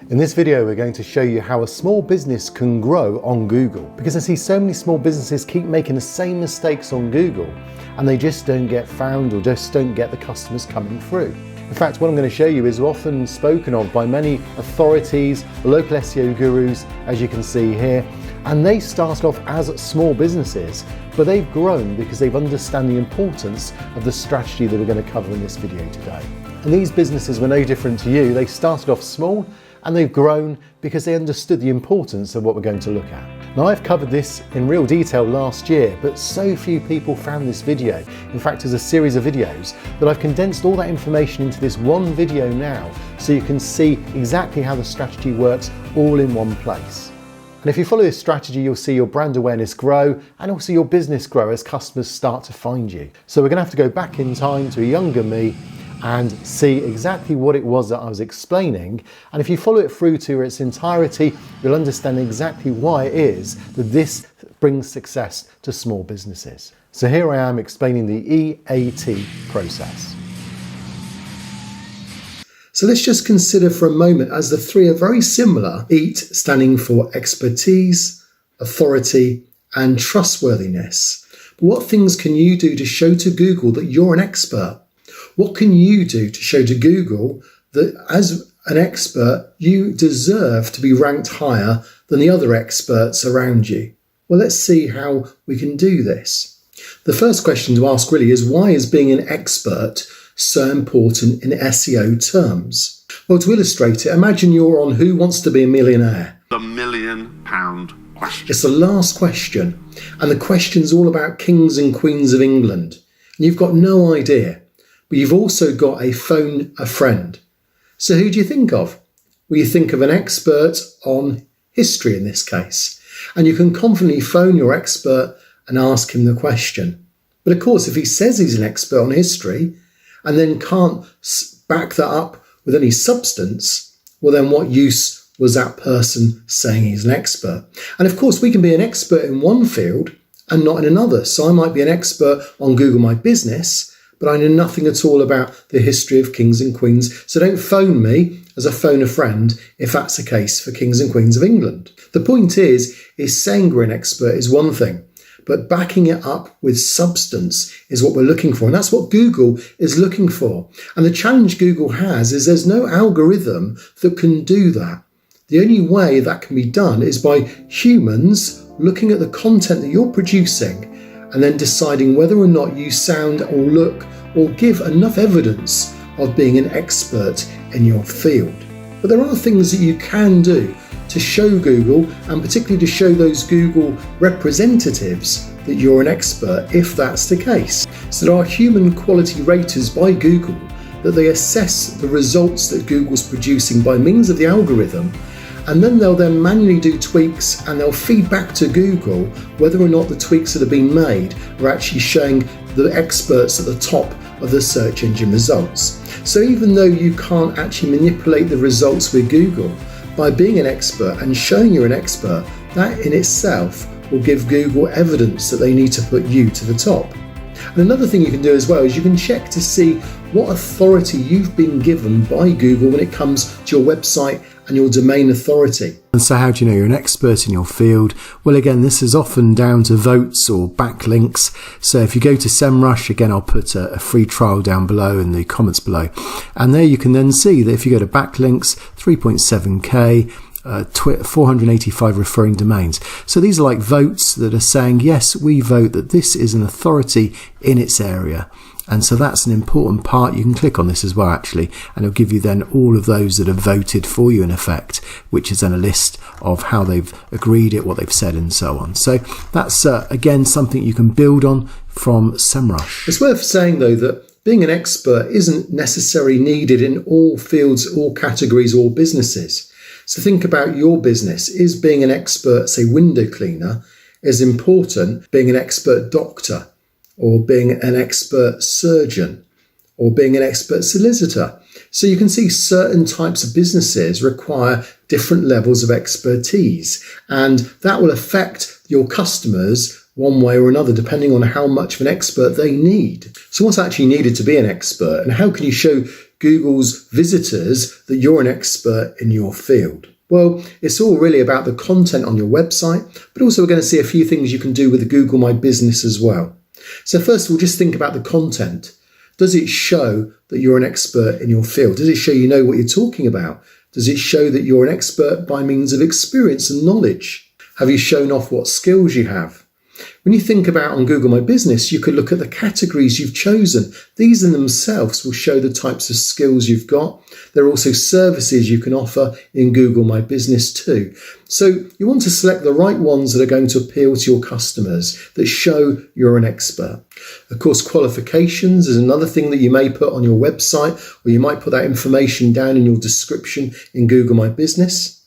In this video, we're going to show you how a small business can grow on Google, because I see so many small businesses keep making the same mistakes on Google and they just don't get found or just don't get the customers coming through. In fact, what I'm going to show you is often spoken of by many authorities, local SEO gurus, as you can see here, and they started off as small businesses, but they've grown because they've understood the importance of the strategy that we're going to cover in this video today. And these businesses were no different to you. They started off small and they've grown because they understood the importance of what we're going to look at. Now, I've covered this in real detail last year, but so few people found this video. In fact, there's a series of videos that I've condensed all that information into this one video now, so you can see exactly how the strategy works all in one place. And if you follow this strategy, you'll see your brand awareness grow and also your business grow as customers start to find you. So we're going to have to go back in time to a younger me and see exactly what it was that I was explaining. And if you follow it through to its entirety, you'll understand exactly why it is that this brings success to small businesses. So here I am explaining the EAT process. So let's just consider for a moment, as the three are very similar, EAT standing for expertise, authority, and trustworthiness. But what things can you do to show to Google that you're an expert? What can you do to show to Google that as an expert, you deserve to be ranked higher than the other experts around you? Well, let's see how we can do this. The first question to ask really is, why is being an expert so important in SEO terms? Well, to illustrate it, imagine you're on Who Wants to Be a Millionaire? The £1 million question. It's the last question, and the question's all about kings and queens of England. And you've got no idea, but you've also got a phone a friend. So who do you think of? Well, you think of an expert on history in this case, and you can confidently phone your expert and ask him the question. But of course, if he says he's an expert on history and then can't back that up with any substance, well then what use was that person saying he's an expert? And of course, we can be an expert in one field and not in another. So I might be an expert on Google My Business, but I know nothing at all about the history of kings and queens. So don't phone me as a phone a friend if that's the case for kings and queens of England. The point is saying we're an expert is one thing, but backing it up with substance is what we're looking for. And that's what Google is looking for. And the challenge Google has is there's no algorithm that can do that. The only way that can be done is by humans looking at the content that you're producing and then deciding whether or not you sound or look or give enough evidence of being an expert in your field. But there are things that you can do to show Google, and particularly to show those Google representatives that you're an expert, if that's the case. So there are human quality raters by Google that they assess the results that Google's producing by means of the algorithm, and then they'll then manually do tweaks and they'll feed back to Google whether or not the tweaks that have been made are actually showing the experts at the top of the search engine results. So even though you can't actually manipulate the results with Google, by being an expert and showing you're an expert, that in itself will give Google evidence that they need to put you to the top. And another thing you can do as well is you can check to see what authority you've been given by Google when it comes to your website and your domain authority. And so how do you know you're an expert in your field? Well, again, this is often down to votes or backlinks. So if you go to SEMrush, again, I'll put a free trial down below in the comments below. And there you can then see that if you go to backlinks, 3.7k, 485 referring domains. So these are like votes that are saying, yes, we vote that this is an authority in its area. And so that's an important part. You can click on this as well, actually, and it'll give you then all of those that have voted for you in effect, which is then a list of how they've agreed it, what they've said, and so on. So that's, again, something you can build on from SEMrush. It's worth saying, though, that being an expert isn't necessarily needed in all fields, all categories, all businesses. So think about your business. Is being an expert, say, window cleaner, as important being an expert doctor, or being an expert surgeon, or being an expert solicitor? So you can see certain types of businesses require different levels of expertise, and that will affect your customers one way or another, depending on how much of an expert they need. So what's actually needed to be an expert, and how can you show Google's visitors that you're an expert in your field? Well, it's all really about the content on your website, but also we're going to see a few things you can do with the Google My Business as well. So first of all, just think about the content. Does it show that you're an expert in your field? Does it show you know what you're talking about? Does it show that you're an expert by means of experience and knowledge? Have you shown off what skills you have? When you think about on Google My Business, you could look at the categories you've chosen. These in themselves will show the types of skills you've got. There are also services you can offer in Google My Business too. So you want to select the right ones that are going to appeal to your customers, that show you're an expert. Of course, qualifications is another thing that you may put on your website, or you might put that information down in your description in Google My Business.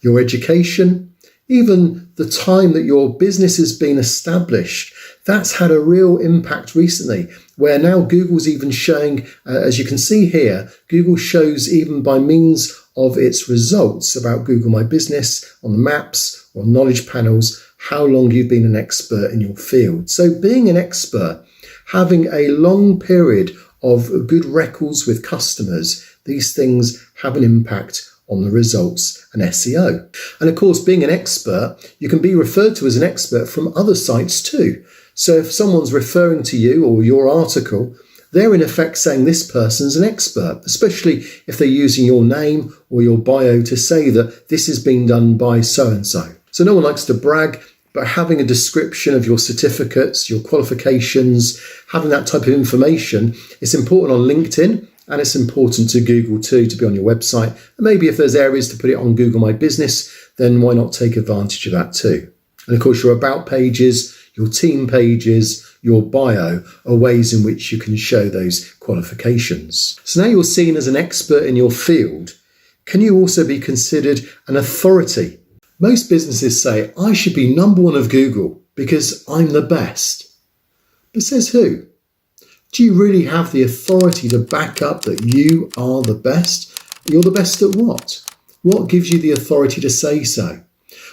Your education, even the time that your business has been established, that's had a real impact recently, where now Google's even showing, as you can see here, Google shows even by means of its results about Google My Business on the maps or knowledge panels, how long you've been an expert in your field. So being an expert, having a long period of good records with customers, these things have an impact on the results and SEO. And of course, being an expert, you can be referred to as an expert from other sites too. So if someone's referring to you or your article, they're in effect saying this person's an expert, especially if they're using your name or your bio to say that this has been done by so-and-so. So no one likes to brag, but having a description of your certificates, your qualifications, having that type of information, it's important on LinkedIn. And it's important to Google too, to be on your website. And maybe if there's areas to put it on Google My Business, then why not take advantage of that too? And of course, your about pages, your team pages, your bio are ways in which you can show those qualifications. So now you're seen as an expert in your field. Can you also be considered an authority? Most businesses say, I should be number one of Google because I'm the best. But says who? Do you really have the authority to back up that you are the best? You're the best at what? What gives you the authority to say so?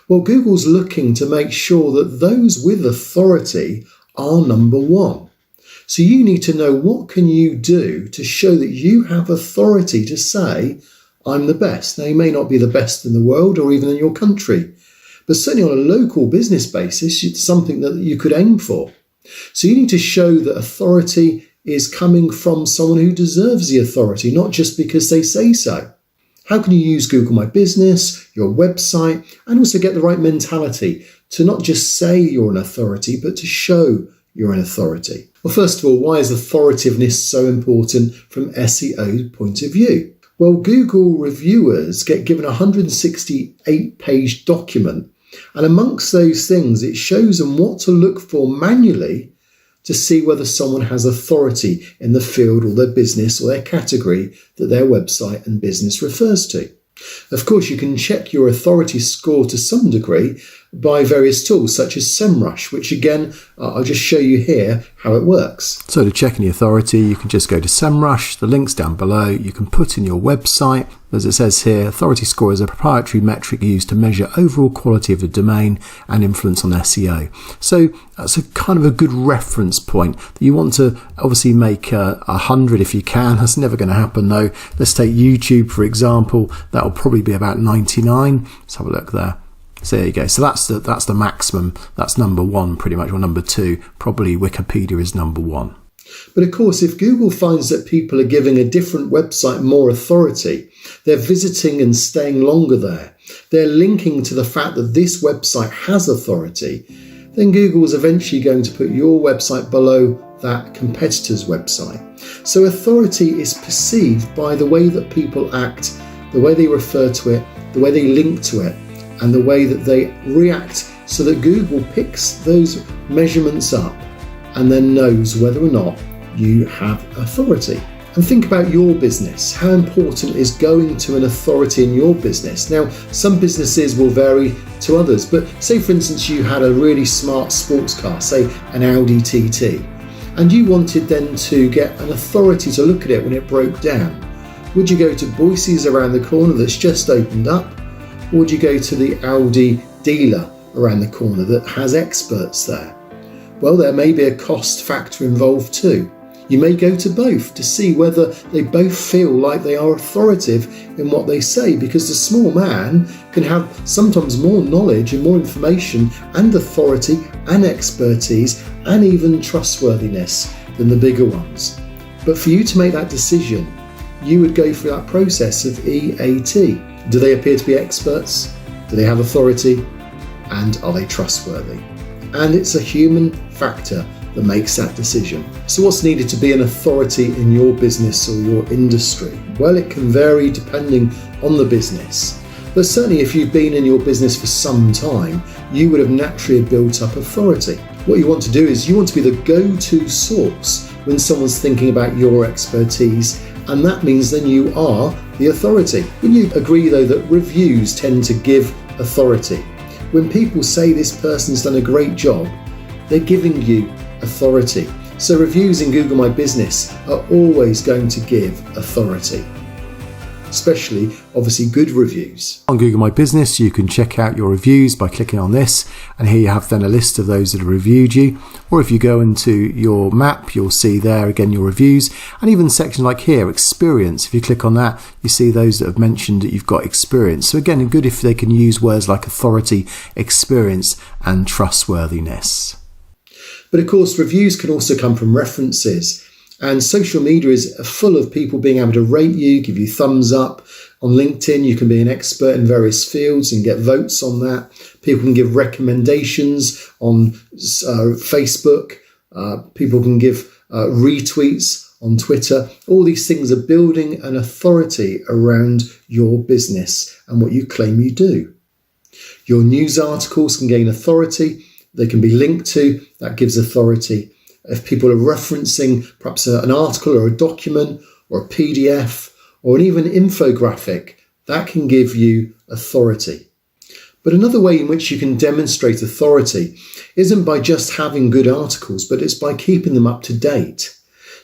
Well, Google's looking to make sure that those with authority are number one. So you need to know, what can you do to show that you have authority to say, I'm the best? Now, you may not be the best in the world or even in your country, but certainly on a local business basis, it's something that you could aim for. So you need to show that authority is coming from someone who deserves the authority, not just because they say so. How can you use Google My Business, your website, and also get the right mentality to not just say you're an authority, but to show you're an authority? Well, first of all, why is authoritativeness so important from SEO point of view? Well, Google reviewers get given a 168-page document, and amongst those things, it shows them what to look for manually to see whether someone has authority in the field or their business or their category that their website and business refers to. Of course, you can check your authority score to some degree by various tools such as SEMrush, which again, I'll just show you here how it works. So to check any authority, you can just go to SEMrush, the link's down below. You can put in your website. As it says here, authority score is a proprietary metric used to measure overall quality of a domain and influence on SEO. So that's a kind of a good reference point that you want to obviously make 100 if you can. That's never going to happen though. Let's take YouTube, for example. That'll probably be about 99. Let's have a look there. So there you go. So that's the maximum. That's number one pretty much, or number two. Probably Wikipedia is number one. But of course, if Google finds that people are giving a different website more authority, they're visiting and staying longer there, they're linking to the fact that this website has authority, then Google is eventually going to put your website below that competitor's website. So authority is perceived by the way that people act, the way they refer to it, the way they link to it, and the way that they react, so that Google picks those measurements up and then knows whether or not you have authority. And think about your business. How important is going to an authority in your business? Now, some businesses will vary to others, but say for instance you had a really smart sports car, say an Audi TT, and you wanted then to get an authority to look at it when it broke down. Would you go to Boise's around the corner that's just opened up, or would you go to the Audi dealer around the corner that has experts there? Well, there may be a cost factor involved too. You may go to both to see whether they both feel like they are authoritative in what they say, because the small man can have sometimes more knowledge and more information and authority and expertise and even trustworthiness than the bigger ones. But for you to make that decision, you would go through that process of EAT. Do they appear to be experts? Do they have authority? And are they trustworthy? And it's a human factor that makes that decision. So what's needed to be an authority in your business or your industry? Well, it can vary depending on the business. But certainly if you've been in your business for some time, you would have naturally built up authority. What you want to do is you want to be the go-to source when someone's thinking about your expertise, and that means then you are the authority. When you agree though that reviews tend to give authority, when people say this person's done a great job, they're giving you authority. So reviews in Google My Business are always going to give authority, especially obviously good reviews. On Google My Business, you can check out your reviews by clicking on this, and here you have then a list of those that have reviewed you. Or if you go into your map, you'll see there again your reviews, and even sections like here, experience. If you click on that, you see those that have mentioned that you've got experience. So again, good if they can use words like authority, experience, and trustworthiness. But of course, reviews can also come from references. And social media is full of people being able to rate you, give you thumbs up. On LinkedIn, you can be an expert in various fields and get votes on that. People can give recommendations on Facebook. People can give retweets on Twitter. All these things are building an authority around your business and what you claim you do. Your news articles can gain authority. They can be linked to. That gives authority. If people are referencing perhaps an article or a document or a PDF or even an infographic, that can give you authority. But another way in which you can demonstrate authority isn't by just having good articles, but it's by keeping them up to date.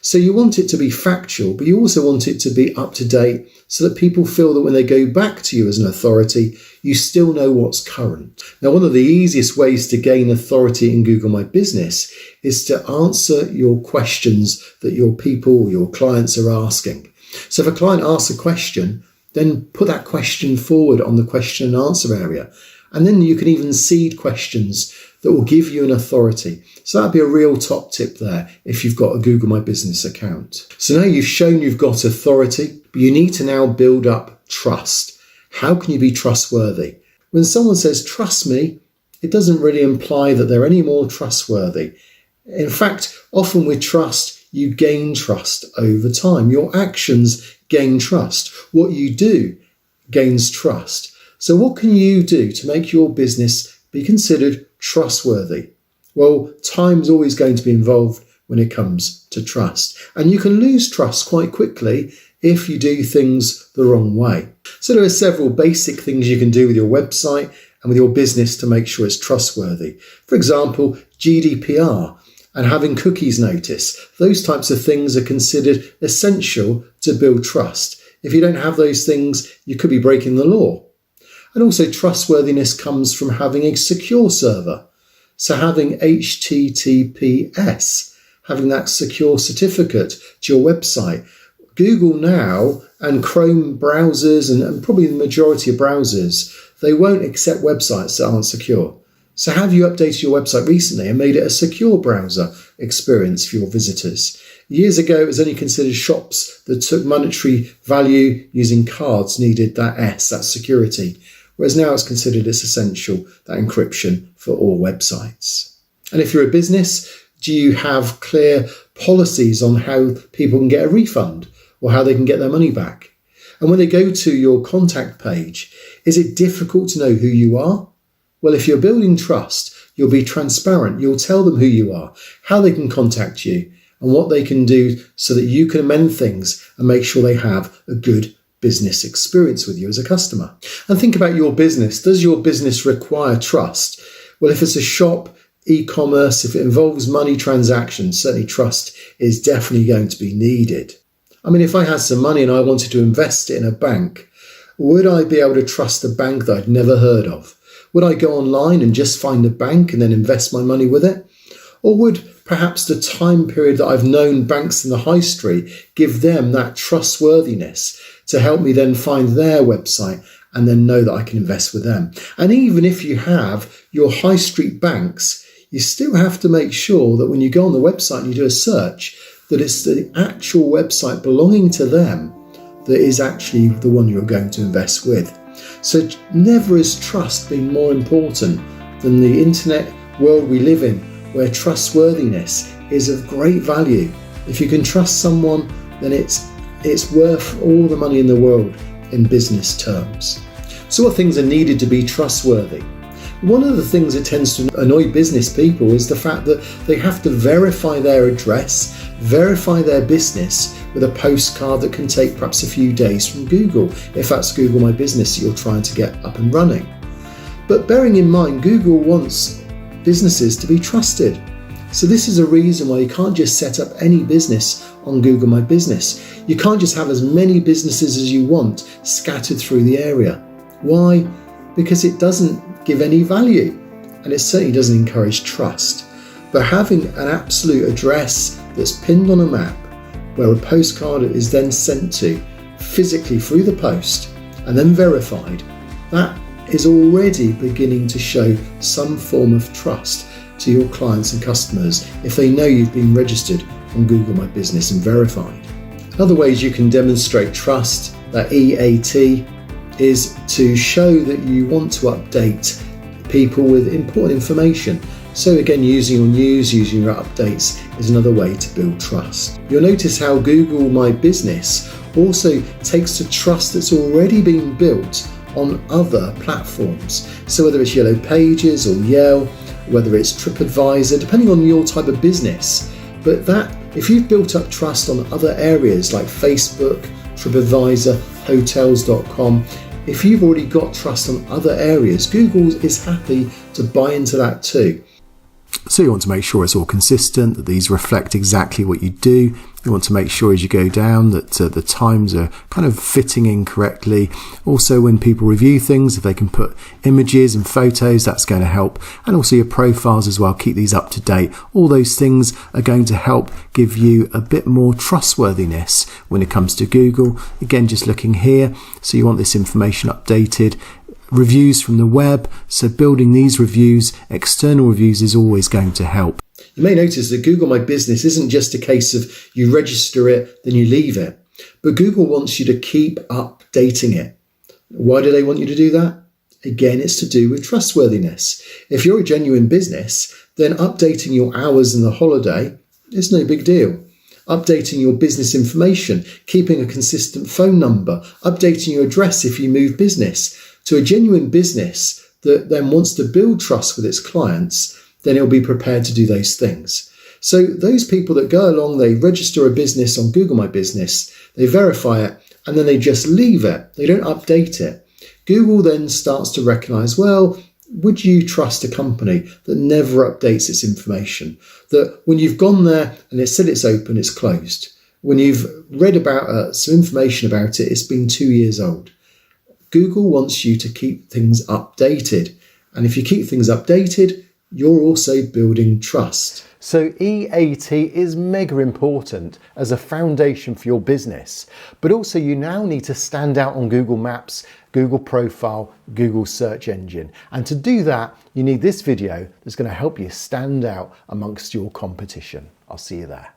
So you want it to be factual, but you also want it to be up to date so that people feel that when they go back to you as an authority, you still know what's current. Now, one of the easiest ways to gain authority in Google My Business is to answer your questions that your people or your clients are asking. So if a client asks a question, then put that question forward on the question and answer area. And then you can even seed questions that will give you an authority. So that'd be a real top tip there if you've got a Google My Business account. So now you've shown you've got authority, but you need to now build up trust. How can you be trustworthy? When someone says, trust me, it doesn't really imply that they're any more trustworthy. In fact, often with trust, you gain trust over time. Your actions gain trust. What you do gains trust. So what can you do to make your business be considered trustworthy? Well, time's always going to be involved when it comes to trust. And you can lose trust quite quickly if you do things the wrong way. So there are several basic things you can do with your website and with your business to make sure it's trustworthy. For example, GDPR and having cookies notice. Those types of things are considered essential to build trust. If you don't have those things, you could be breaking the law. And also trustworthiness comes from having a secure server. So having HTTPS, having that secure certificate to your website. Google now and Chrome browsers and probably the majority of browsers, they won't accept websites that aren't secure. So have you updated your website recently and made it a secure browser experience for your visitors? Years ago, it was only considered shops that took monetary value using cards needed that S, that security. Whereas now it's considered it's essential, that encryption for all websites. And if you're a business, do you have clear policies on how people can get a refund or how they can get their money back? And when they go to your contact page, is it difficult to know who you are? Well, if you're building trust, you'll be transparent. You'll tell them who you are, how they can contact you, and what they can do so that you can amend things and make sure they have a good business experience with you as a customer. And think about your business. Does your business require trust? Well, if it's a shop, e-commerce, if it involves money transactions, certainly trust is definitely going to be needed. I mean, if I had some money and I wanted to invest it in a bank, would I be able to trust a bank that I'd never heard of? Would I go online and just find a bank and then invest my money with it? Or would perhaps the time period that I've known banks in the high street, give them that trustworthiness to help me then find their website and then know that I can invest with them. And even if you have your high street banks, you still have to make sure that when you go on the website and you do a search, that it's the actual website belonging to them that is actually the one you're going to invest with. So never has trust been more important than the internet world we live in, where trustworthiness is of great value. If you can trust someone, then it's worth all the money in the world in business terms. So what things are needed to be trustworthy? One of the things that tends to annoy business people is the fact that they have to verify their address, verify their business with a postcard that can take perhaps a few days from Google, if that's Google My Business that you're trying to get up and running. But bearing in mind, Google wants businesses to be trusted. So this is a reason why you can't just set up any business on Google My Business. You can't just have as many businesses as you want scattered through the area. Why? Because it doesn't give any value, and it certainly doesn't encourage trust. But having an absolute address that's pinned on a map, where a postcard is then sent to physically through the post and then verified, that is already beginning to show some form of trust to your clients and customers if they know you've been registered on Google My Business and verified. Other ways you can demonstrate trust, that EAT, is to show that you want to update people with important information. So again, using your news, using your updates is another way to build trust. You'll notice how Google My Business also takes the trust that's already been built on other platforms. So whether it's Yellow Pages or Yale, whether it's TripAdvisor, depending on your type of business. But that, if you've built up trust on other areas like Facebook, TripAdvisor, hotels.com, if you've already got trust on other areas, Google is happy to buy into that too. So you want to make sure it's all consistent, that these reflect exactly what you do. You want to make sure as you go down that the times are kind of fitting in correctly. Also, when people review things, if they can put images and photos, that's going to help. And also your profiles as well, keep these up to date. All those things are going to help give you a bit more trustworthiness when it comes to Google. Again, just looking here, so you want this information updated. Reviews from the web, so building these reviews, external reviews, is always going to help. You may notice that Google My Business isn't just a case of you register it, then you leave it, but Google wants you to keep updating it. Why do they want you to do that? Again, it's to do with trustworthiness. If you're a genuine business, then updating your hours and the holiday is no big deal. Updating your business information, keeping a consistent phone number, updating your address if you move business. To a genuine business that then wants to build trust with its clients, then it'll be prepared to do those things. So those people that go along, they register a business on Google My Business, they verify it, and then they just leave it. They don't update it. Google then starts to recognize, well, would you trust a company that never updates its information? That when you've gone there and it said it's open, it's closed. When you've read about some information about it, it's been 2 years old. Google wants you to keep things updated. And if you keep things updated, you're also building trust. So EAT is mega important as a foundation for your business, but also you now need to stand out on Google Maps, Google Profile, Google Search Engine. And to do that, you need this video that's going to help you stand out amongst your competition. I'll see you there.